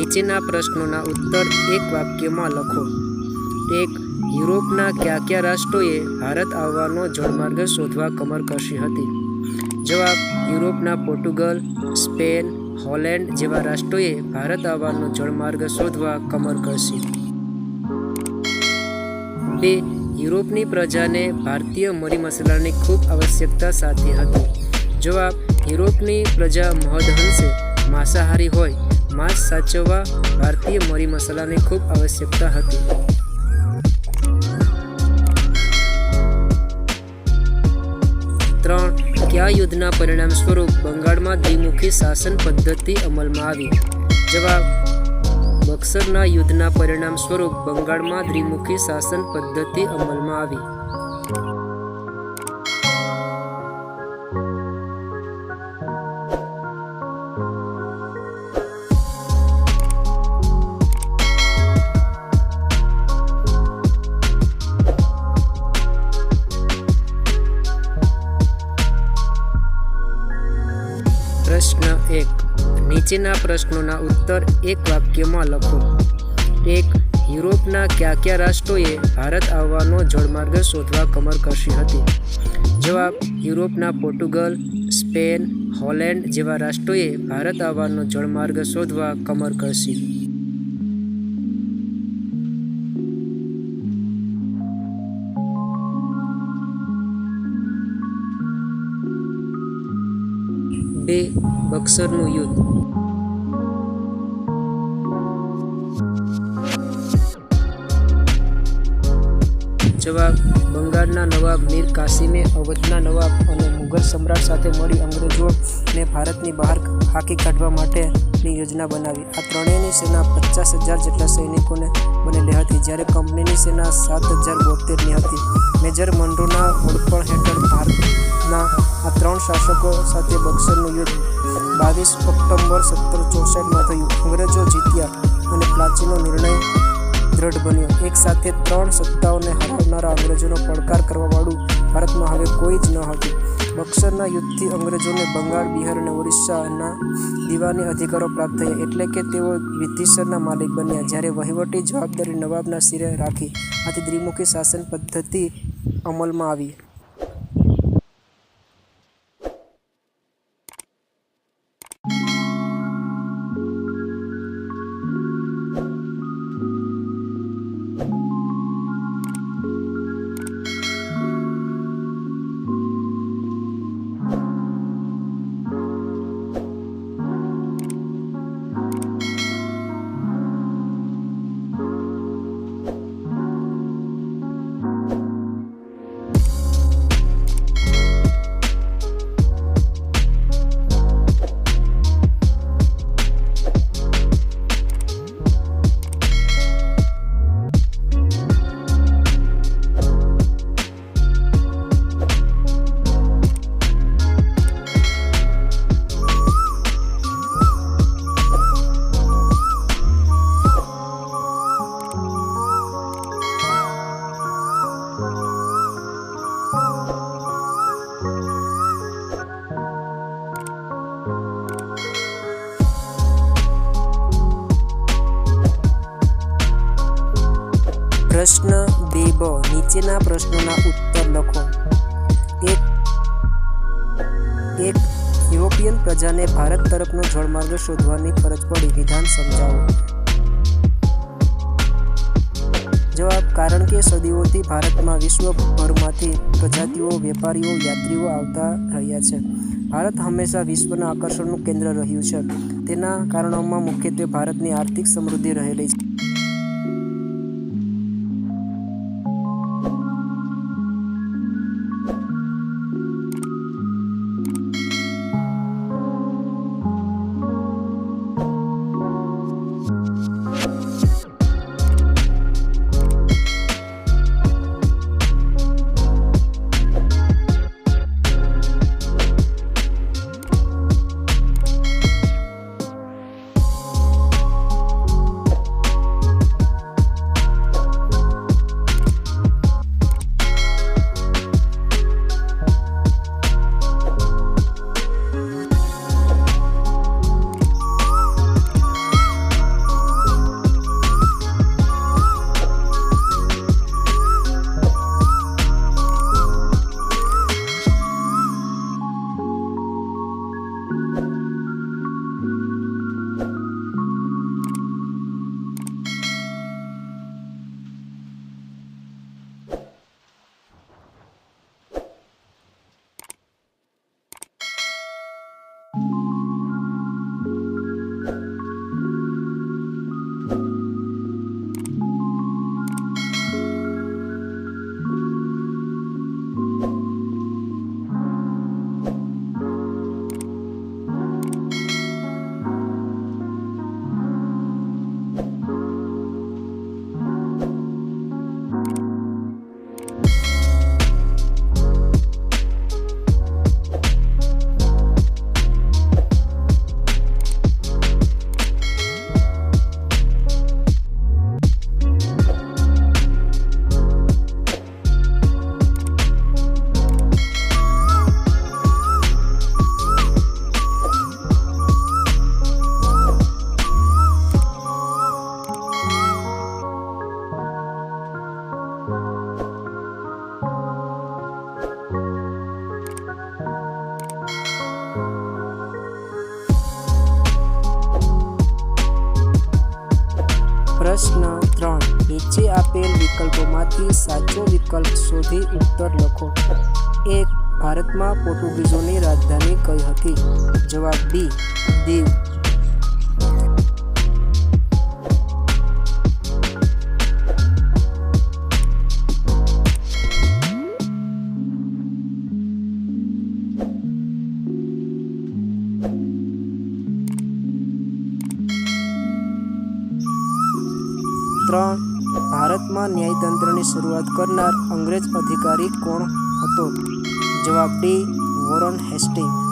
નીચેના પ્રશ્નોના ઉત્તર એક વાક્યમાં લખો. 1. યુરોપના કયા કયા રાષ્ટ્રોએ ભારત આવવાનો જળમાર્ગ શોધવા કમર કસી હતી? જવાબ: યુરોપના પોર્ટુગલ, સ્પેન, હોલેન્ડ જેવા રાષ્ટ્રોએ ભારત આવવાનો જળમાર્ગ શોધવા કમર કસી. 2. યુરોપની પ્રજાને ભારતીય મરી મસાલાની ખૂબ આવશ્યકતા સાથી હતી. જવાબ: યુરોપની પ્રજા મહદઅંશે માંસાહારી હોય, માંસ સાચવવા ભારતીય મરી મસાલાની ખૂબ આવશ્યકતા હતી. 3. કયા યુદ્ધના પરિણામ સ્વરૂપ બંગાળમાં દ્વિમુખી શાસન પદ્ધતિ અમલમાં આવી? જવાબ: બક્સરના યુદ્ધના પરિણામ સ્વરૂપ બંગાળમાં દ્વિમુખી શાસન પદ્ધતિ અમલમાં આવી. 1. નીચેના પ્રશ્નોના ઉત્તર એક વાક્યમાં લખો. 1. યુરોપના કયા કયા રાષ્ટ્રોએ ભારત આવવાનો જળમાર્ગ શોધવા કમર કસી હતી? જવાબ: યુરોપના પોર્ટુગલ, સ્પેન, હોલેન્ડ જેવા રાષ્ટ્રોએ ભારત આવવાનો જળમાર્ગ શોધવા કમર કસી. 2. બક્સરનું યુદ્ધ. જવાબ: બંગાળના નવાબ મીર કાસિમે અવધના નવાબ અને મુઘલ સમ્રાટ સાથે મળી અંગ્રેજોને ભારતની બહાર હાંકી કાઢવા માટેની યોજના બનાવી. આ ત્રણેયની સેના 50,000 જેટલા સૈનિકોને બનેલી હતી, જ્યારે કંપનીની સેના 7,072ની હતી. મેજર મનરોના વડપણ હેઠળ ભારતના આ ત્રણ શાસકો સાથે બક્સરનું યુદ્ધ 22 ઓક્ટોબર 1764માં થયું. અંગ્રેજો જીત્યા અને પ્લાચીનો નિર્ણય દ્રઢ બન્યો. એક સાથે ત્રણ સત્તાઓને હરાવનારા અંગ્રેજોનો પડકાર કરવાવાળું ભારતમાં હવે કોઈ જ ન હતું. બક્સરના યુદ્ધથી અંગ્રેજોને બંગાળ, બિહાર અને ઓરિસ્સાના દીવાની અધિકારો પ્રાપ્ત થયા, એટલે કે તેઓ વિધિસરના માલિક બન્યા, જ્યારે વહીવટી જવાબદારી નવાબના સિરે રાખી. આથી દ્વિમુખી શાસન પદ્ધતિ અમલમાં આવી. પ્રશ્ન 2બ. નીચેના પ્રશ્નોના ઉત્તર લખો. 1. યુરોપિયન પ્રજાને ભારત તરફનો જળમાર્ગ શોધવાની ફરજ પડી. વિધાન સમજાવો. જવાબ: કારણ કે સદીઓથી ભારતમાં વિશ્વભરમાંથી પ્રજાતિઓ, વેપારીઓ, યાત્રીઓ આવતા રહ્યા છે. ભારત હંમેશા વિશ્વના આકર્ષણનું કેન્દ્ર રહ્યું છે. તેના કારણોમાં મુખ્યત્વે ભારતની આર્થિક સમૃદ્ધિ રહેલી છે. આપેલ વિકલ્પોમાંથી સાચો વિકલ્પ શોધી ઉત્તર લખો. 1. ભારતમાં પોર્ટુગીઝોની રાજધાની કઈ હતી? જવાબ ડી. દીવ. 3. ભારતમાં ન્યાયતંત્રની શરૂઆત કરનાર અંગ્રેજ અધિકારી કોણ હતો? જવાબ ડી. Warren Hastings.